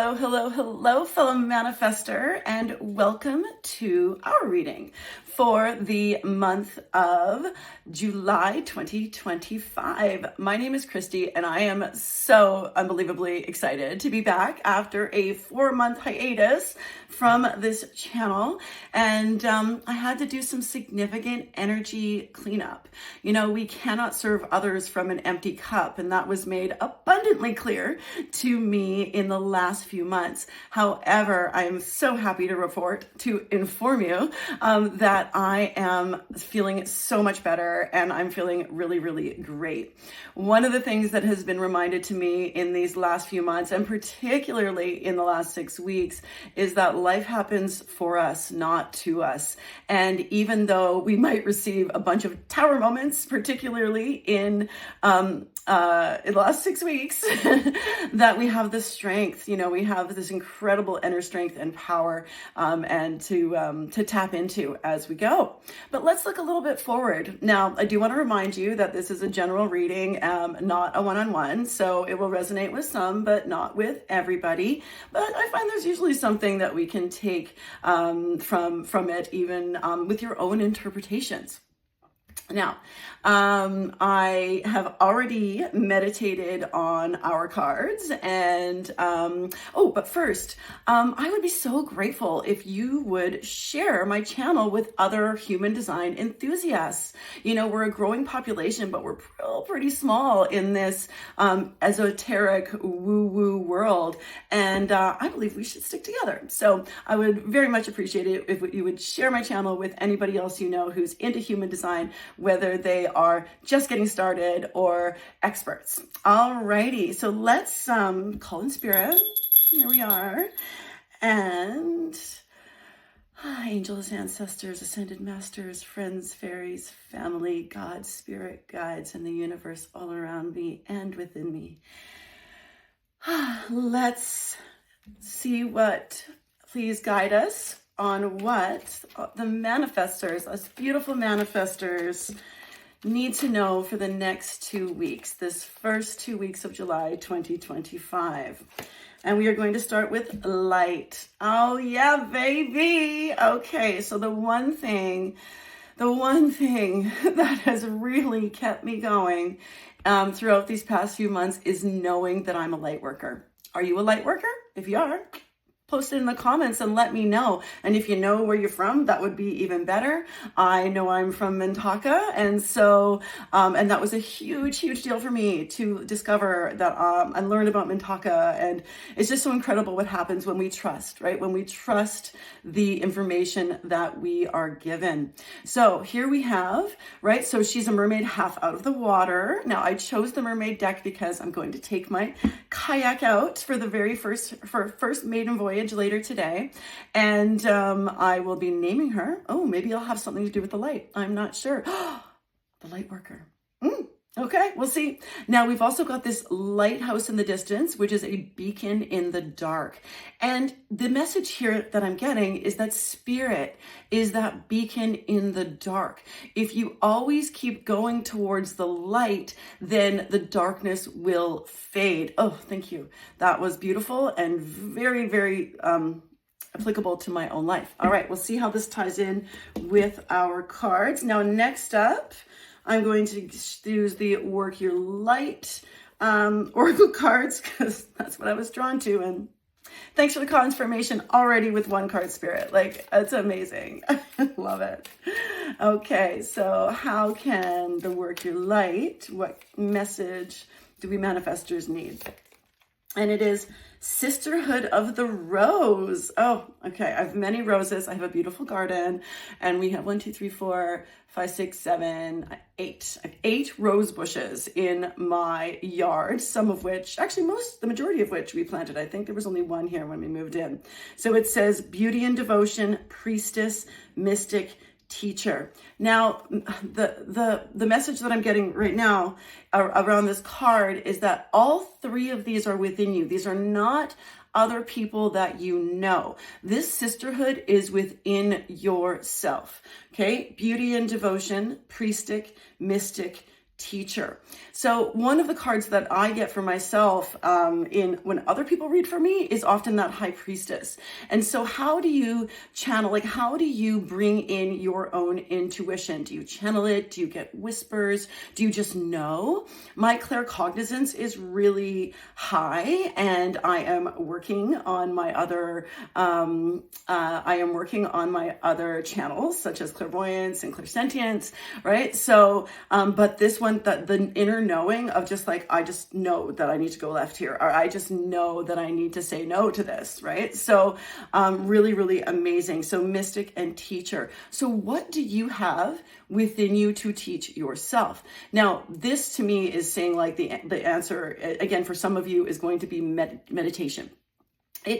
Hello, hello, hello, fellow manifester, and welcome to our reading for the month of July 2025. My name is Christy, and I am so unbelievably excited to be back after a 4-month hiatus from this channel. And I had to do some significant energy cleanup. You know, we cannot serve others from an empty cup, and that was made abundantly clear to me in the last few months. However, I am so happy to inform you that I am feeling so much better, and I'm feeling really, really great. One of the things that has been reminded to me in these last few months, and particularly in the last 6 weeks, is that life happens for us, not to us. And even though we might receive a bunch of tower moments, particularly in the last 6 weeks, that we have the strength, we have this incredible inner strength and power, and to tap into as we go. But let's look a little bit forward. Now, I do want to remind you that this is a general reading, not a one-on-one, so it will resonate with some, but not with everybody. But I find there's usually something that we can take from it, even with your own interpretations. Now, I have already meditated on our cards, and but first, I would be so grateful if you would share my channel with other human design enthusiasts. We're a growing population, but we're pretty small in this esoteric woo-woo world, and I believe we should stick together. So I would very much appreciate it if you would share my channel with anybody else you know who's into human design, whether they are just getting started or experts. Alrighty, so let's call in spirit. Here we are. And angels, ancestors, ascended masters, friends, fairies, family, God, spirit, guides, and the universe all around me and within me. Let's see what, please guide us on what the manifestors, us beautiful manifestors, need to know for the next 2 weeks, this first 2 weeks of July 2025. And we are going to start with light. Oh yeah, baby. Okay, so the one thing that has really kept me going throughout these past few months is knowing that I'm a light worker. Are you a light worker? If you are, post it in the comments and let me know. And if you know where you're from, that would be even better. I know I'm from Mintaka, and so and that was a huge deal for me to discover that and learn about Mintaka. And it's just so incredible what happens when we trust, right? When we trust the information that we are given. So here we have, right? So she's a mermaid half out of the water. Now I chose the mermaid deck because I'm going to take my kayak out for the very first maiden voyage later today, and I will be naming her. Oh, maybe I'll have something to do with the light. I'm not sure. The light worker. Okay, we'll see. Now we've also got this lighthouse in the distance, which is a beacon in the dark. And the message here that I'm getting is that spirit is that beacon in the dark. If you always keep going towards the light, then the darkness will fade. Oh, thank you. That was beautiful and very, very applicable to my own life. All right, we'll see how this ties in with our cards. Now, next up, I'm going to use the Work Your Light oracle cards because that's what I was drawn to. And thanks for the confirmation already with one card, Spirit. Like, it's amazing. I love it. Okay, so how can the Work Your Light, what message do we manifestors need? And it is Sisterhood of the Rose. Oh, okay. I have many roses. I have a beautiful garden, and we have 1, 2, 3, 4, 5, 6, 7, 8. I have 8 rose bushes in my yard, some of which, actually the majority of which we planted. I think there was only one here when we moved in. So it says beauty and devotion, priestess, mystic, teacher. Now, the message that I'm getting right now around this card is that all 3 of these are within you. These are not other people that you know. This sisterhood is within yourself. Okay? Beauty and devotion, priestess, mystic, teacher. So one of the cards that I get for myself in when other people read for me is often that high priestess. And so how do you channel, like how do you bring in your own intuition? Do you channel it? Do you get whispers? Do you just know? My claircognizance is really high, and I am working on my other channels such as clairvoyance and clairsentience, right? So but this one, the inner knowing of just like, I just know that I need to go left here, or I just know that I need to say no to this, right? So really, really amazing. So mystic and teacher. So what do you have within you to teach yourself? Now, this to me is saying like the answer, again, for some of you is going to be meditation.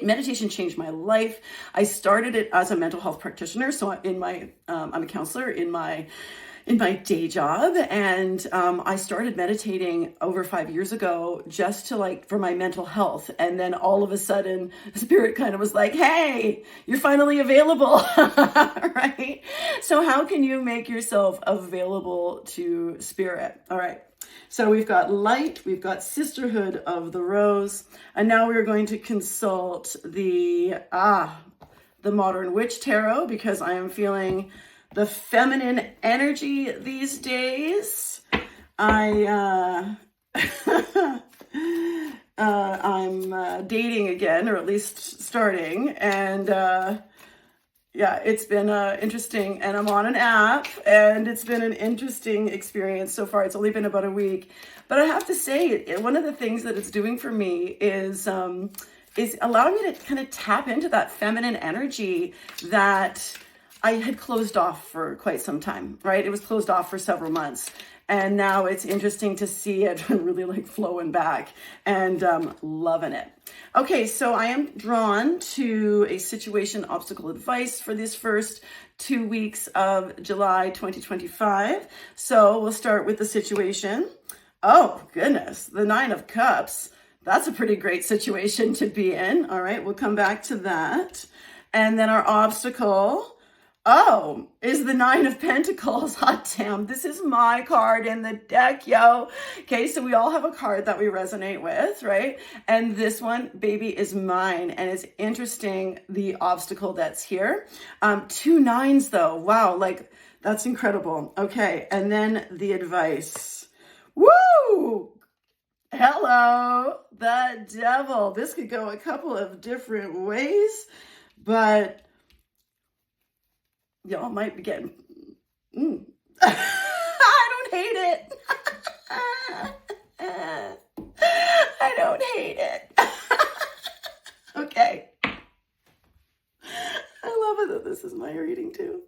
Meditation changed my life. I started it as a mental health practitioner. So I'm a counselor in my day job. And I started meditating over 5 years ago just to like, for my mental health. And then all of a sudden, Spirit kind of was like, hey, you're finally available, right? So how can you make yourself available to Spirit? All right. So we've got light, we've got sisterhood of the rose, and now we're going to consult the modern witch tarot, because I am feeling the feminine energy these days. I'm dating again, or at least starting, and yeah, it's been interesting, and I'm on an app, and it's been an interesting experience so far. It's only been about a week, but I have to say, one of the things that it's doing for me is allowing me to kind of tap into that feminine energy that I had closed off for quite some time, right? It was closed off for several months. And now it's interesting to see it really like flowing back, and loving it. Okay, so I am drawn to a situation obstacle advice for this first 2 weeks of July 2025. So we'll start with the situation. Oh, goodness, the 9 of Cups. That's a pretty great situation to be in. All right, we'll come back to that. And then our obstacle, oh, is the 9 of Pentacles. Hot damn, this is my card in the deck, yo. Okay, so we all have a card that we resonate with, right? And this one, baby, is mine. And it's interesting, the obstacle that's here. 2 9s though, wow, like that's incredible. Okay, and then the advice. Woo! Hello, the devil. This could go a couple of different ways, but y'all might be getting, I don't hate it. I don't hate it. Okay. I love it that this is my reading too.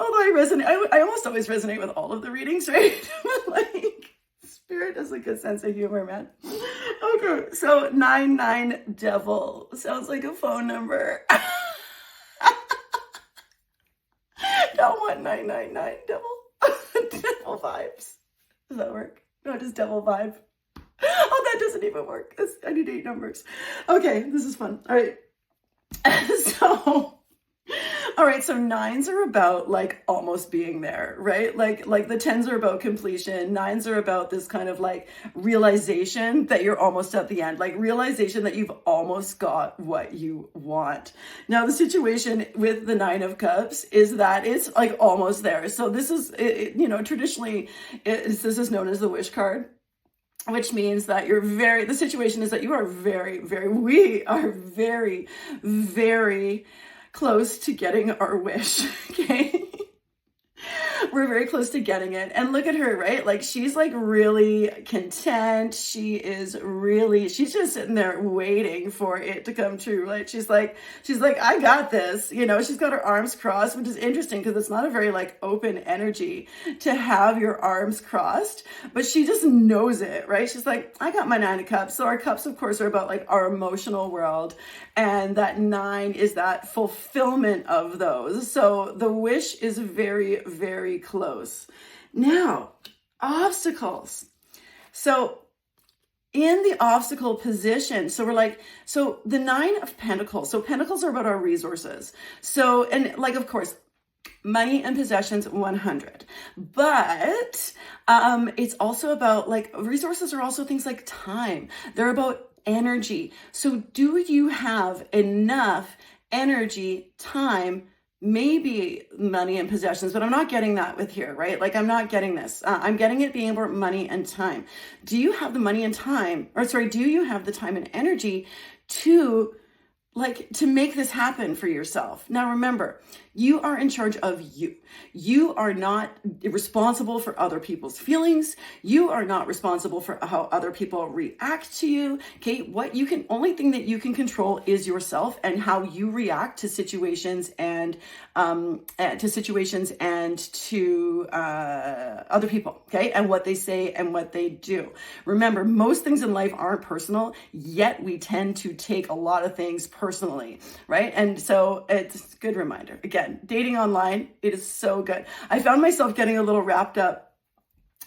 Although I almost always resonate with all of the readings, right? Like, Spirit has a good sense of humor, man. Okay, so 99 devil sounds like a phone number. Don't want 999 devil vibes. Does that work? No, just devil vibe. Oh, that doesn't even work. I need 8 numbers. Okay, this is fun. All right. All right, so 9s are about like almost being there, right? Like the 10s are about completion. 9s are about this kind of like realization that you're almost at the end, like realization that you've almost got what you want. Now, the situation with the 9 of Cups is that it's like almost there. So this is, traditionally, this is known as the wish card, which means that the situation is that you are we are very, very close to getting our wish, okay? We're very close to getting it. And look at her, right? Like, she's like really content. She's just sitting there waiting for it to come true. Like, she's like, I got this. She's got her arms crossed, which is interesting because it's not a very like open energy to have your arms crossed, but she just knows it, right? She's like, I got my 9 of Cups. So our cups, of course, are about like our emotional world. And that 9 is that fulfillment of those. So the wish is very, very close. Now, obstacles. So in the obstacle position, so the 9 of Pentacles. So Pentacles are about our resources. So, and like, of course, Money and possessions, 100. But it's also about, like, resources are also things like time. They're about energy. So do you have enough energy, time, maybe money and possessions, but I'm not getting that with here, right? Like, I'm not getting this. I'm getting it being about money and time. Do you have the money and time, do you have the time and energy to make this happen for yourself? Now, remember, you are in charge of you. You are not responsible for other people's feelings. You are not responsible for how other people react to you. Okay. Only thing that you can control is yourself and how you react to situations and to other people. Okay. And what they say and what they do. Remember, most things in life aren't personal, yet we tend to take a lot of things personally, right? And so it's a good reminder. Again, dating online, it is so good. I found myself getting a little wrapped up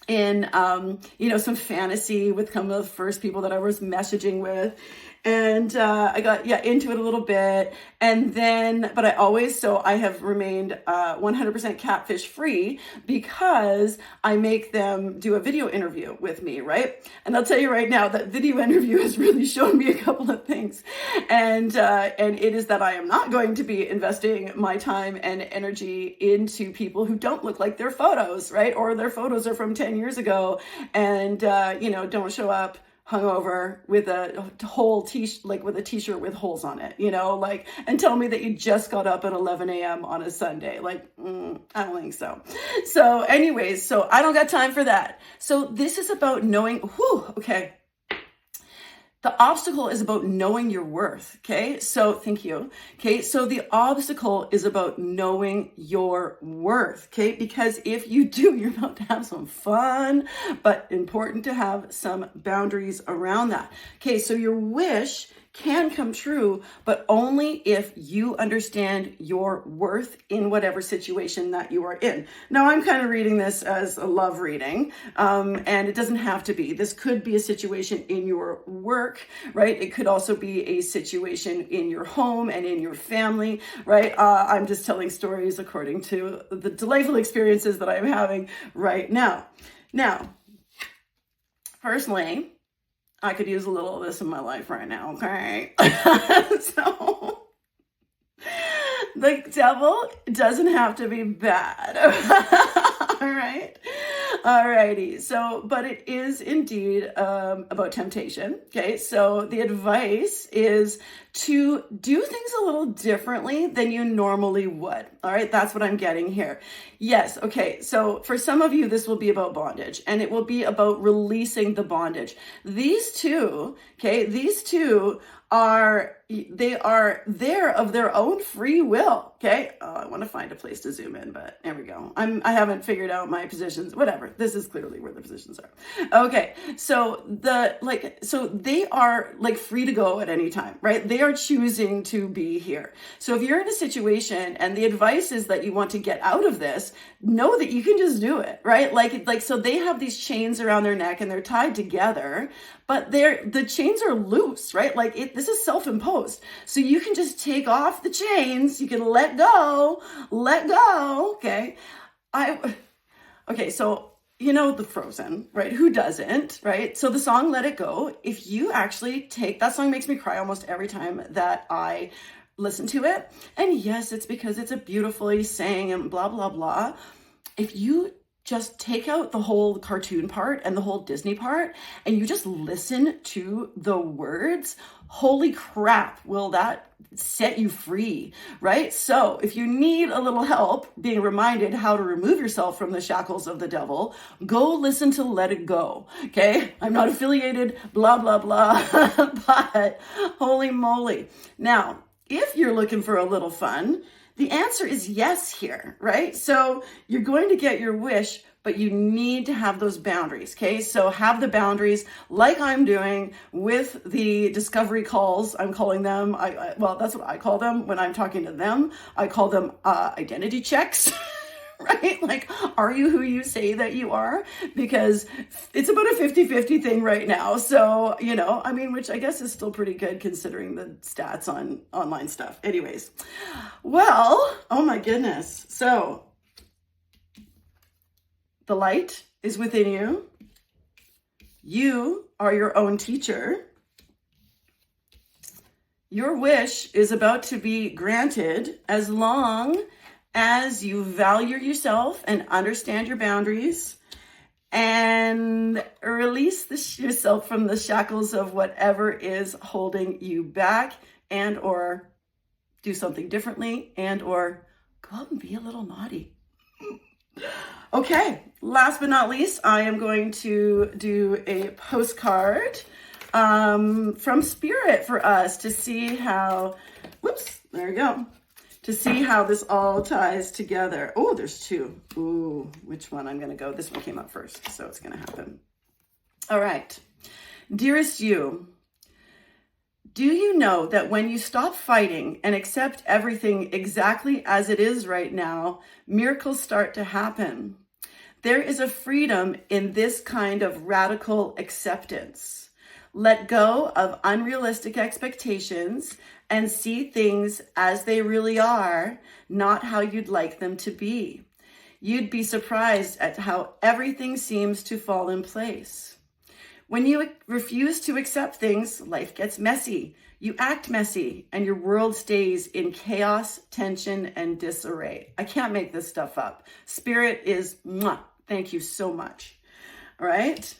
in, some fantasy with some of the first people that I was messaging with. And I got into it a little bit, and then, but I have remained 100% catfish free because I make them do a video interview with me, right? And I'll tell you right now that video interview has really shown me a couple of things, and it is that I am not going to be investing my time and energy into people who don't look like their photos, right? Or their photos are from 10 years ago, and don't show up hungover with a whole t-shirt, with a t-shirt with holes on it, and tell me that you just got up at 11 a.m. on a Sunday. I don't think so. So anyways, so I don't got time for that. So this is about knowing, okay. The obstacle is about knowing your worth. Okay. So thank you. Okay. So the obstacle is about knowing your worth. Okay. Because if you do, you're about to have some fun, but important to have some boundaries around that. Okay. So your wish can come true, but only if you understand your worth in whatever situation that you are in. Now, I'm kind of reading this as a love reading, and it doesn't have to be. This could be a situation in your work, right? It could also be a situation in your home and in your family, right? I'm just telling stories according to the delightful experiences that I'm having right now. Now, personally, I could use a little of this in my life right now, okay? So, the devil doesn't have to be bad, all right? Alrighty, so, but it is indeed about temptation, okay? So the advice is to do things a little differently than you normally would, all right? That's what I'm getting here. Yes, okay, so for some of you, this will be about bondage, and it will be about releasing the bondage. These two are there of their own free will. Okay. I want to find a place to zoom in, but there we go. I haven't figured out my positions, whatever. This is clearly where the positions are. Okay. So they are free to go at any time, right? They are choosing to be here. So if you're in a situation and the advice is that you want to get out of this, know that you can just do it, right? So they have these chains around their neck and they're tied together, but the chains are loose, right? This is self-imposed. So you can just take off the chains. You can let go. Okay. So, the Frozen, right? Who doesn't, right? So the song, Let It Go, if you actually that song makes me cry almost every time that I listen to it. And yes, it's because it's a beautifully sang and blah, blah, blah. If you just take out the whole cartoon part and the whole Disney part and you just listen to the words, holy crap, will that set you free, right? So if you need a little help being reminded how to remove yourself from the shackles of the devil, go listen to Let It Go, okay? I'm not affiliated, blah, blah, blah, but holy moly. Now, if you're looking for a little fun, the answer is yes here, right? So you're going to get your wish, but you need to have those boundaries, okay? So have the boundaries like I'm doing with the discovery calls. I'm calling them, that's what I call them when I'm talking to them. I call them identity checks. Right? Are you who you say that you are? Because it's about a 50-50 thing right now. So, which I guess is still pretty good considering the stats on online stuff. Anyways, well, oh my goodness. So The light is within you. You are your own teacher. Your wish is about to be granted as long as you value yourself and understand your boundaries and release yourself from the shackles of whatever is holding you back, and or do something differently, and or go out and be a little naughty. Okay, last but not least, I am going to do a postcard from Spirit for us to see how, whoops, there we go, to see how this all ties together. Oh, there's two. Ooh, which one I'm going to go? This one came up first, so it's going to happen. All right. Dearest you, do you know that when you stop fighting and accept everything exactly as it is right now, miracles start to happen? There is a freedom in this kind of radical acceptance. Let go of unrealistic expectations and see things as they really are, not how you'd like them to be. You'd be surprised at how everything seems to fall in place. When you refuse to accept things, life gets messy. You act messy, and your world stays in chaos, tension, and disarray. I can't make this stuff up. Spirit is, mwah, thank you so much. All right?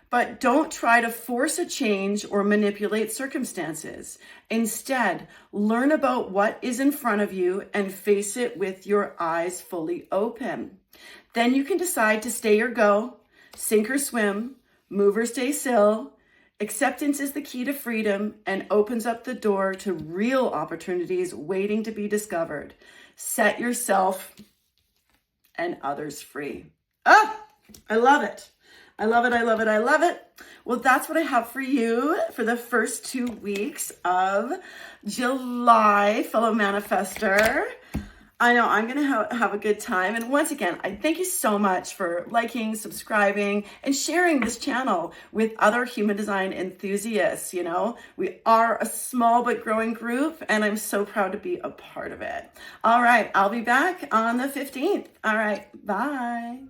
But don't try to force a change or manipulate circumstances. Instead, learn about what is in front of you and face it with your eyes fully open. Then you can decide to stay or go, sink or swim, move or stay still. Acceptance is the key to freedom and opens up the door to real opportunities waiting to be discovered. Set yourself and others free. Ah, I love it. I love it. I love it. I love it. Well, that's what I have for you for the first 2 weeks of July, fellow manifestor. I know I'm going to have a good time. And once again, I thank you so much for liking, subscribing, and sharing this channel with other human design enthusiasts. You know, we are a small but growing group, and I'm so proud to be a part of it. All right, I'll be back on the 15th. All right, bye.